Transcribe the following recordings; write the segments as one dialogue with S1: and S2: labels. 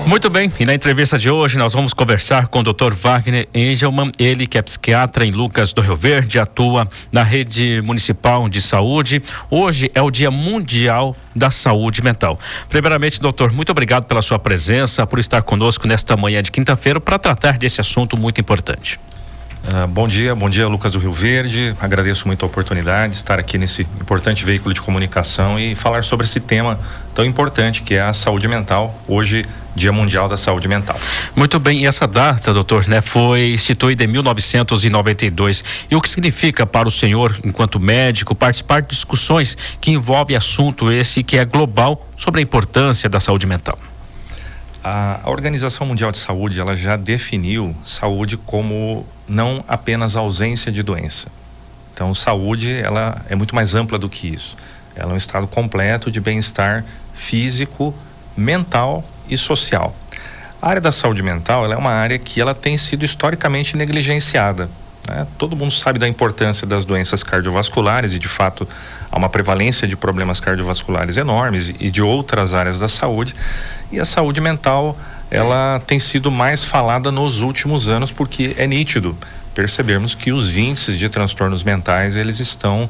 S1: Muito bem, e na entrevista de hoje nós vamos conversar com o Dr. Wagner Engelmann, ele que é psiquiatra em Lucas do Rio Verde, atua na rede municipal de saúde. Hoje é o Dia Mundial da Saúde Mental. Primeiramente, doutor, muito obrigado pela sua presença, por estar conosco nesta manhã de quinta-feira para tratar desse assunto muito importante.
S2: Bom dia, Lucas do Rio Verde. Agradeço muito a oportunidade de estar aqui nesse importante veículo de comunicação e falar sobre esse tema tão importante que é a saúde mental. Hoje, Dia Mundial da Saúde Mental.
S1: Muito bem, e essa data, doutor, foi instituída em 1992. E o que significa para o senhor, enquanto médico, participar de discussões que envolvem assunto esse que é global sobre a importância da saúde mental?
S2: A Organização Mundial de Saúde, ela já definiu saúde como não apenas ausência de doença. Então, saúde, ela é muito mais ampla do que isso. Ela é um estado completo de bem-estar físico, mental e social. A área da saúde mental, ela é uma área que ela tem sido historicamente negligenciada, né? Todo mundo sabe da importância das doenças cardiovasculares e, de fato, há uma prevalência de problemas cardiovasculares enormes e de outras áreas da saúde. E a saúde mental, ela tem sido mais falada nos últimos anos porque é nítido percebermos que os índices de transtornos mentais, eles estão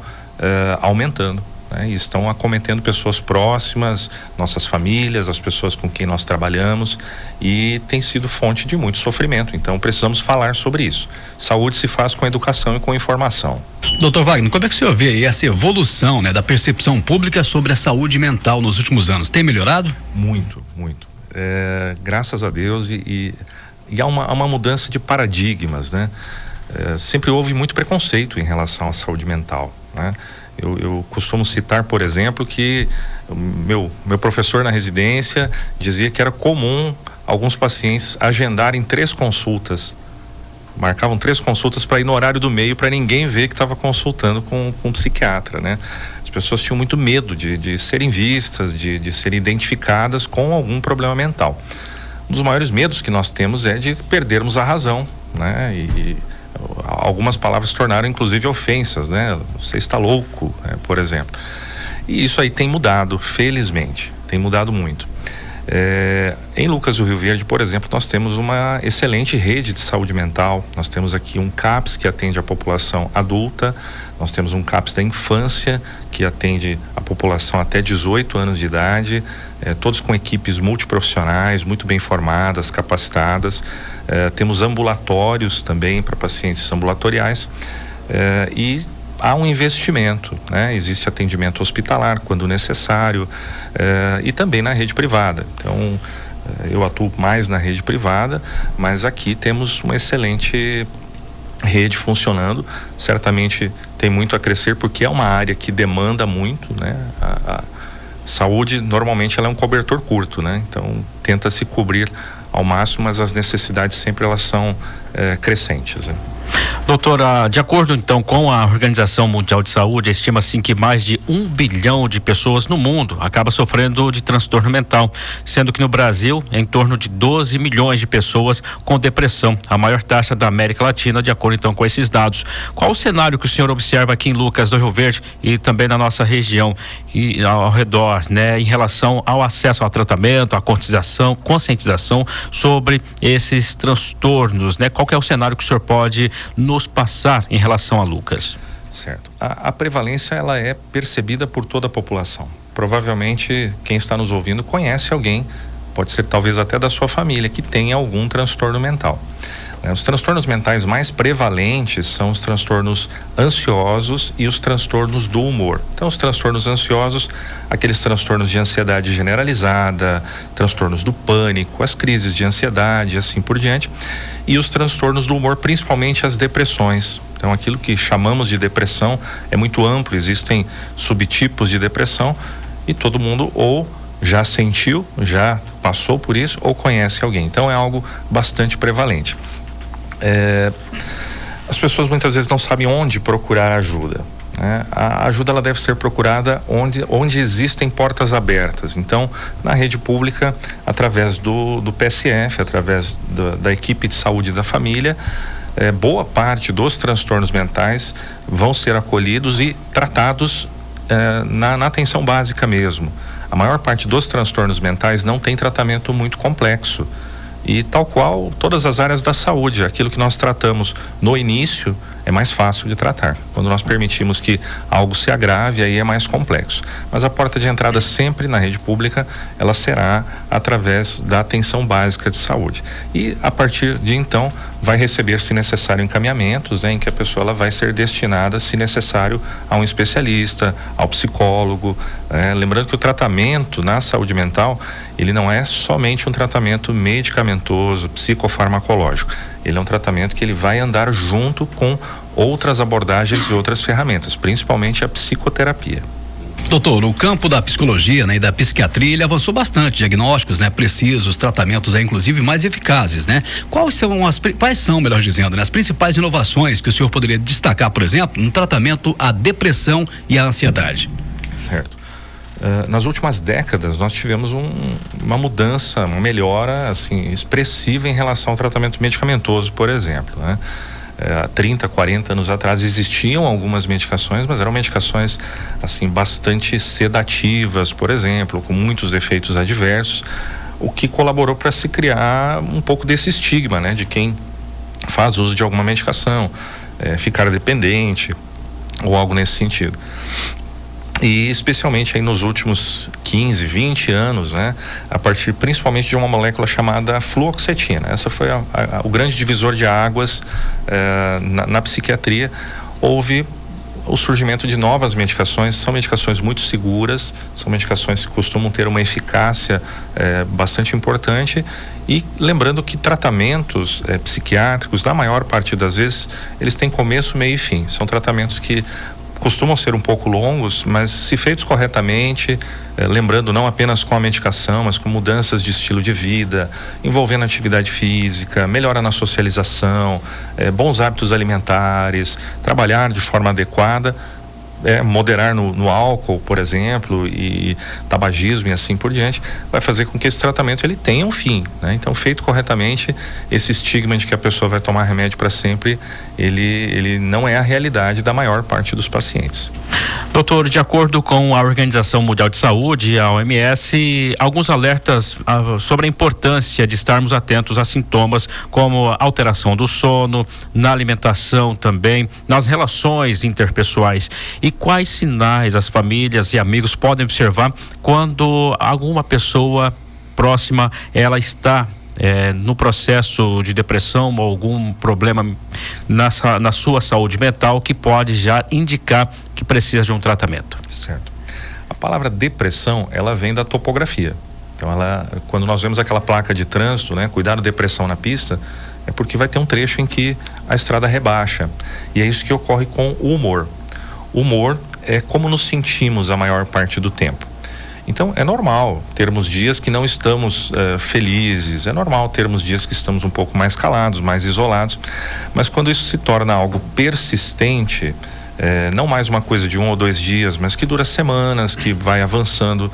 S2: aumentando, né? E estão acometendo pessoas próximas, nossas famílias, as pessoas com quem nós trabalhamos, e tem sido fonte de muito sofrimento. Então precisamos falar sobre isso. Saúde se faz com educação e com informação.
S3: Doutor Wagner, como é que o senhor vê aí essa evolução, da percepção pública sobre a saúde mental nos últimos anos? Tem melhorado?
S2: Muito. Graças a Deus e há uma mudança de paradigmas, né? Sempre houve muito preconceito em relação à saúde mental, né? Eu costumo citar, por exemplo, que meu professor na residência dizia que era comum alguns pacientes agendarem 3 consultas, marcavam 3 consultas para ir no horário do meio, para ninguém ver que estava consultando com um psiquiatra, né? As pessoas tinham muito medo de serem vistas, de serem identificadas com algum problema mental. Um dos maiores medos que nós temos é de perdermos a razão, né? E algumas palavras se tornaram inclusive ofensas, né? Você está louco, né? Por exemplo. E isso aí tem mudado, felizmente, tem mudado muito. Em Lucas do Rio Verde, por exemplo, nós temos uma excelente rede de saúde mental. Nós temos aqui um CAPS que atende a população adulta, nós temos um CAPS da infância que atende a população até 18 anos de idade, todos com equipes multiprofissionais, muito bem formadas, capacitadas. Temos ambulatórios também para pacientes ambulatoriais, e há um investimento, né? Existe atendimento hospitalar quando necessário, e também na rede privada. Então, eu atuo mais na rede privada, mas aqui temos uma excelente rede funcionando. Certamente tem muito a crescer porque é uma área que demanda muito, né? A saúde normalmente ela é um cobertor curto, né? Então tenta se cobrir ao máximo, mas as necessidades sempre elas são crescentes, né?
S1: Doutora, de acordo então com a Organização Mundial de Saúde, estima-se que mais de 1 bilhão de pessoas no mundo acaba sofrendo de transtorno mental, sendo que no Brasil é em torno de 12 milhões de pessoas com depressão, a maior taxa da América Latina, de acordo então com esses dados. Qual o cenário que o senhor observa aqui em Lucas do Rio Verde e também na nossa região e ao redor, né, em relação ao acesso ao tratamento, à conscientização sobre esses transtornos, né? Qual que é o cenário que o senhor pode nos passar em relação a Lucas?
S2: Certo. A prevalência ela é percebida por toda a população. Provavelmente quem está nos ouvindo conhece alguém, pode ser talvez até da sua família, que tenha algum transtorno mental. Os transtornos mentais mais prevalentes são os transtornos ansiosos e os transtornos do humor. Então, os transtornos ansiosos, aqueles transtornos de ansiedade generalizada, transtornos do pânico, as crises de ansiedade e assim por diante. E os transtornos do humor, principalmente as depressões. Então, aquilo que chamamos de depressão é muito amplo, existem subtipos de depressão e todo mundo ou já sentiu, já passou por isso ou conhece alguém. Então, é algo bastante prevalente. As pessoas muitas vezes não sabem onde procurar ajuda, né? A ajuda ela deve ser procurada onde existem portas abertas. Então, na rede pública, através do PSF, através da equipe de saúde da família, boa parte dos transtornos mentais vão ser acolhidos e tratados na atenção básica mesmo. A maior parte dos transtornos mentais não tem tratamento muito complexo. E tal qual todas as áreas da saúde, aquilo que nós tratamos no início é mais fácil de tratar. Quando nós permitimos que algo se agrave, aí é mais complexo. Mas a porta de entrada sempre na rede pública, ela será através da atenção básica de saúde. E a partir de então, vai receber, se necessário, encaminhamentos, né, em que a pessoa ela vai ser destinada, se necessário, a um especialista, ao psicólogo. Lembrando que o tratamento na saúde mental, ele não é somente um tratamento medicamentoso, psicofarmacológico. Ele é um tratamento que ele vai andar junto com outras abordagens e outras ferramentas, principalmente a psicoterapia.
S3: Doutor, o campo da psicologia, né, e da psiquiatria, ele avançou bastante, diagnósticos, né, precisos, tratamentos, inclusive mais eficazes, né? Quais são, melhor dizendo, né, as principais inovações que o senhor poderia destacar, por exemplo, no tratamento à depressão e à ansiedade?
S2: Certo. Nas últimas décadas nós tivemos uma mudança, uma melhora assim expressiva em relação ao tratamento medicamentoso, por exemplo, né? Há 30, 40 anos atrás existiam algumas medicações, mas eram medicações assim bastante sedativas, por exemplo, com muitos efeitos adversos, o que colaborou para se criar um pouco desse estigma, né, de quem faz uso de alguma medicação, ficar dependente ou algo nesse sentido. E especialmente aí nos últimos 15, 20 anos, né, a partir principalmente de uma molécula chamada fluoxetina. Essa foi o grande divisor de águas na psiquiatria. Houve o surgimento de novas medicações, são medicações muito seguras, são medicações que costumam ter uma eficácia bastante importante. E lembrando que tratamentos psiquiátricos, na maior parte das vezes, eles têm começo, meio e fim. São tratamentos que costumam ser um pouco longos, mas se feitos corretamente, lembrando não apenas com a medicação, mas com mudanças de estilo de vida, envolvendo atividade física, melhora na socialização, bons hábitos alimentares, trabalhar de forma adequada, moderar no álcool, por exemplo, e tabagismo e assim por diante, vai fazer com que esse tratamento ele tenha um fim, né? Então, feito corretamente, esse estigma de que a pessoa vai tomar remédio para sempre, ele não é a realidade da maior parte dos pacientes.
S1: Doutor, de acordo com a Organização Mundial de Saúde, a OMS, alguns alertas sobre a importância de estarmos atentos a sintomas como alteração do sono, na alimentação também, nas relações interpessoais. E quais sinais as famílias e amigos podem observar quando alguma pessoa próxima ela está no processo de depressão ou algum problema na sua saúde mental que pode já indicar que precisa de um tratamento?
S2: Certo. A palavra depressão, ela vem da topografia. Então, quando nós vemos aquela placa de trânsito, né, cuidado depressão na pista, é porque vai ter um trecho em que a estrada rebaixa. E é isso que ocorre com o humor. O humor é como nos sentimos a maior parte do tempo. Então, é normal termos dias que não estamos felizes, é normal termos dias que estamos um pouco mais calados, mais isolados, mas quando isso se torna algo persistente, não mais uma coisa de 1 ou 2 dias, mas que dura semanas, que vai avançando,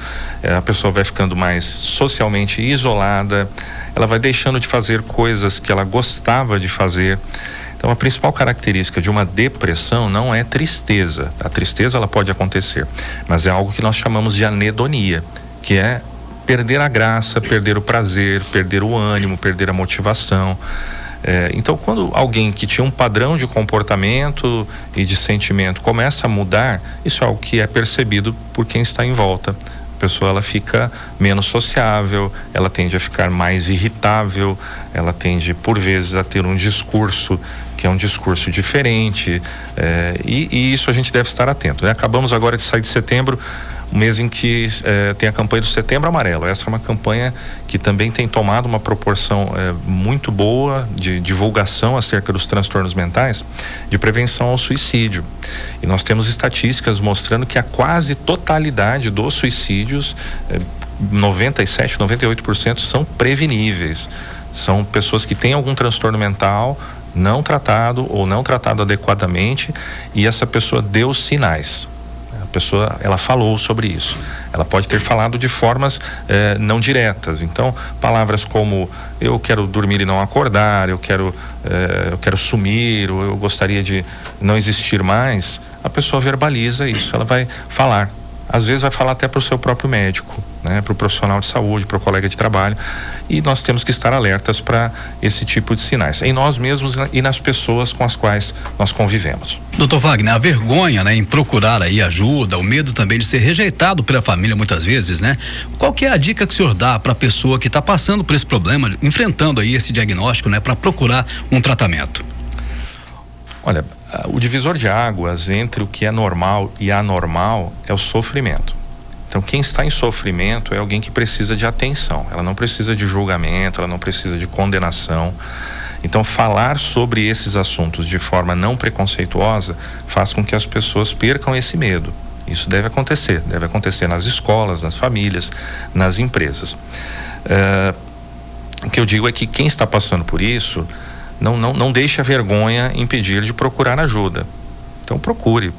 S2: a pessoa vai ficando mais socialmente isolada, ela vai deixando de fazer coisas que ela gostava de fazer. Então, a principal característica de uma depressão não é tristeza. A tristeza ela pode acontecer, mas é algo que nós chamamos de anedonia, que é perder a graça, perder o prazer, perder o ânimo, perder a motivação. Então, quando alguém que tinha um padrão de comportamento e de sentimento começa a mudar, isso é algo que é percebido por quem está em volta. A pessoa ela fica menos sociável, ela tende a ficar mais irritável, ela tende por vezes a ter um discurso que é um discurso diferente, e isso a gente deve estar atento, né? Acabamos agora de sair de setembro, um mês em que tem a campanha do Setembro Amarelo. Essa é uma campanha que também tem tomado uma proporção muito boa de divulgação acerca dos transtornos mentais, de prevenção ao suicídio. E nós temos estatísticas mostrando que a quase totalidade dos suicídios, 97, 98% são preveníveis. São pessoas que têm algum transtorno mental não tratado ou não tratado adequadamente, e essa pessoa deu sinais. A pessoa, ela falou sobre isso. Ela pode ter falado de formas não diretas. Então, palavras como eu quero dormir e não acordar, eu quero sumir, ou eu gostaria de não existir mais, a pessoa verbaliza isso, ela vai falar. Às vezes vai falar até para o seu próprio médico, né, para o profissional de saúde, para o colega de trabalho, e nós temos que estar alertas para esse tipo de sinais, em nós mesmos e nas pessoas com as quais nós convivemos.
S3: Doutor Wagner, a vergonha, né, em procurar aí ajuda, o medo também de ser rejeitado pela família muitas vezes, né? Qual que é a dica que o senhor dá para a pessoa que está passando por esse problema, enfrentando aí esse diagnóstico, né, para procurar um tratamento?
S2: Olha, o divisor de águas entre o que é normal e anormal é o sofrimento. Então, quem está em sofrimento é alguém que precisa de atenção. Ela não precisa de julgamento, ela não precisa de condenação. Então, falar sobre esses assuntos de forma não preconceituosa faz com que as pessoas percam esse medo. Isso deve acontecer nas escolas, nas famílias, nas empresas. O que eu digo é que quem está passando por isso não deixe a vergonha impedir de procurar ajuda. Então procure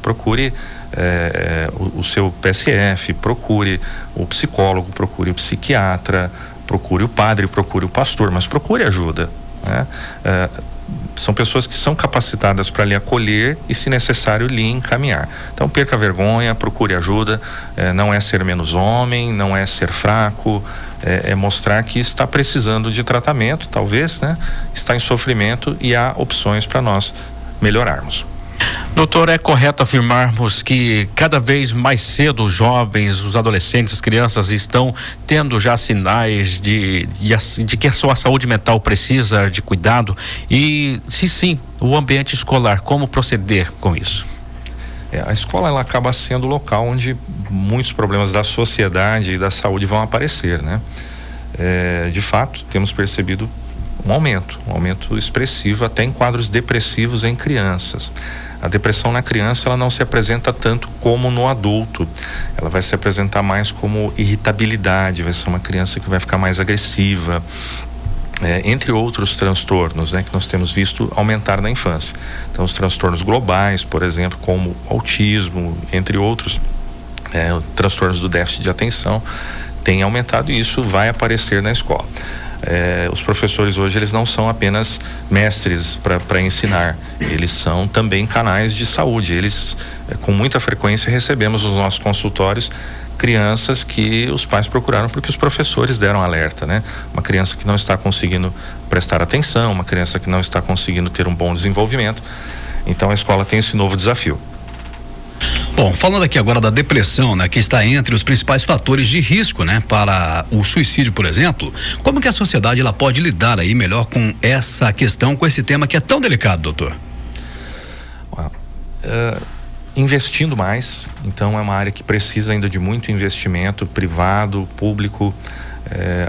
S2: o seu PSF, procure o psicólogo, procure o psiquiatra, procure o padre, procure o pastor, mas procure ajuda, né? São pessoas que são capacitadas para lhe acolher e, se necessário, lhe encaminhar. Então perca a vergonha, procure ajuda. Não é ser menos homem, não é ser fraco, é mostrar que está precisando de tratamento, talvez, né? Está em sofrimento e há opções para nós melhorarmos.
S1: Doutor, é correto afirmarmos que cada vez mais cedo os jovens, os adolescentes, as crianças estão tendo já sinais de que a sua saúde mental precisa de cuidado? E se sim, o ambiente escolar, como proceder com isso?
S2: A escola, ela acaba sendo o local onde muitos problemas da sociedade e da saúde vão aparecer, né? De fato, temos percebido um aumento expressivo até em quadros depressivos em crianças. A depressão na criança, ela não se apresenta tanto como no adulto. Ela vai se apresentar mais como irritabilidade, vai ser uma criança que vai ficar mais agressiva, entre outros transtornos, né, que nós temos visto aumentar na infância. Então, os transtornos globais, por exemplo, como autismo, entre outros, transtornos do déficit de atenção, tem aumentado, e isso vai aparecer na escola. Os professores hoje, eles não são apenas mestres para ensinar, eles são também canais de saúde. Eles, com muita frequência, recebemos nos nossos consultórios crianças que os pais procuraram porque os professores deram alerta, né? Uma criança que não está conseguindo prestar atenção, uma criança que não está conseguindo ter um bom desenvolvimento. Então a escola tem esse novo desafio.
S3: Bom, falando aqui agora da depressão, né, que está entre os principais fatores de risco, né, para o suicídio, por exemplo, como que a sociedade ela pode lidar aí melhor com essa questão, com esse tema que é tão delicado, doutor?
S2: Investindo mais. Então é uma área que precisa ainda de muito investimento privado, público.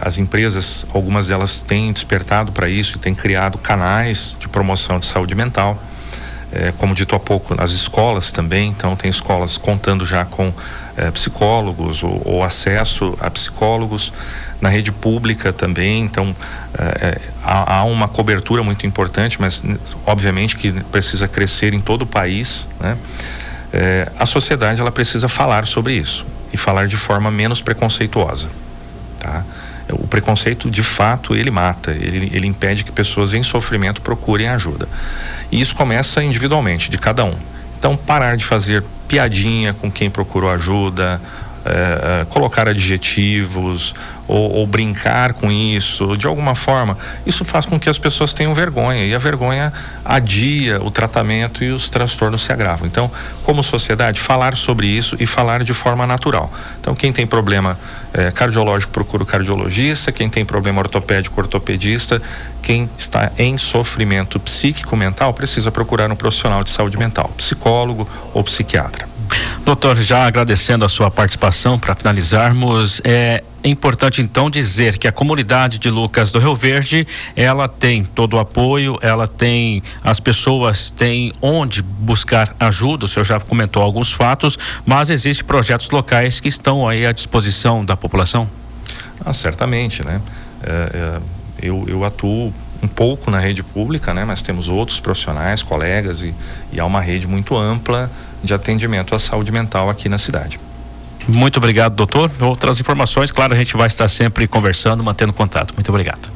S2: As empresas, algumas delas têm despertado para isso e têm criado canais de promoção de saúde mental. Como dito há pouco, as escolas também, então tem escolas contando já com psicólogos ou acesso a psicólogos. Na rede pública também, então há uma cobertura muito importante, mas obviamente que precisa crescer em todo o país, né? A sociedade, ela precisa falar sobre isso e falar de forma menos preconceituosa, tá? O preconceito, de fato, ele mata, ele impede que pessoas em sofrimento procurem ajuda. E isso começa individualmente, de cada um. Então, parar de fazer piadinha com quem procurou ajuda, colocar adjetivos ou brincar com isso, de alguma forma, isso faz com que as pessoas tenham vergonha, e a vergonha adia o tratamento e os transtornos se agravam. Então, como sociedade, falar sobre isso e falar de forma natural. Então, quem tem problema cardiológico, procura o cardiologista; quem tem problema ortopédico, ortopedista; quem está em sofrimento psíquico mental precisa procurar um profissional de saúde mental, psicólogo ou psiquiatra.
S1: Doutor, já agradecendo a sua participação, para finalizarmos, é importante então dizer que a comunidade de Lucas do Rio Verde, ela tem todo o apoio, as pessoas têm onde buscar ajuda. O senhor já comentou alguns fatos, mas existem projetos locais que estão aí à disposição da população?
S2: Certamente, né? Eu atuo um pouco na rede pública, né? Mas temos outros profissionais, colegas, e há uma rede muito ampla de atendimento à saúde mental aqui na cidade.
S1: Muito obrigado, doutor. Outras informações, claro, a gente vai estar sempre conversando, mantendo contato. Muito obrigado.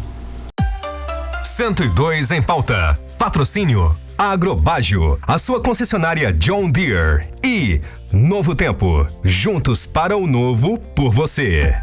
S4: 102 em pauta. Patrocínio Agrobágio, a sua concessionária John Deere e Novo Tempo, juntos para o novo por você.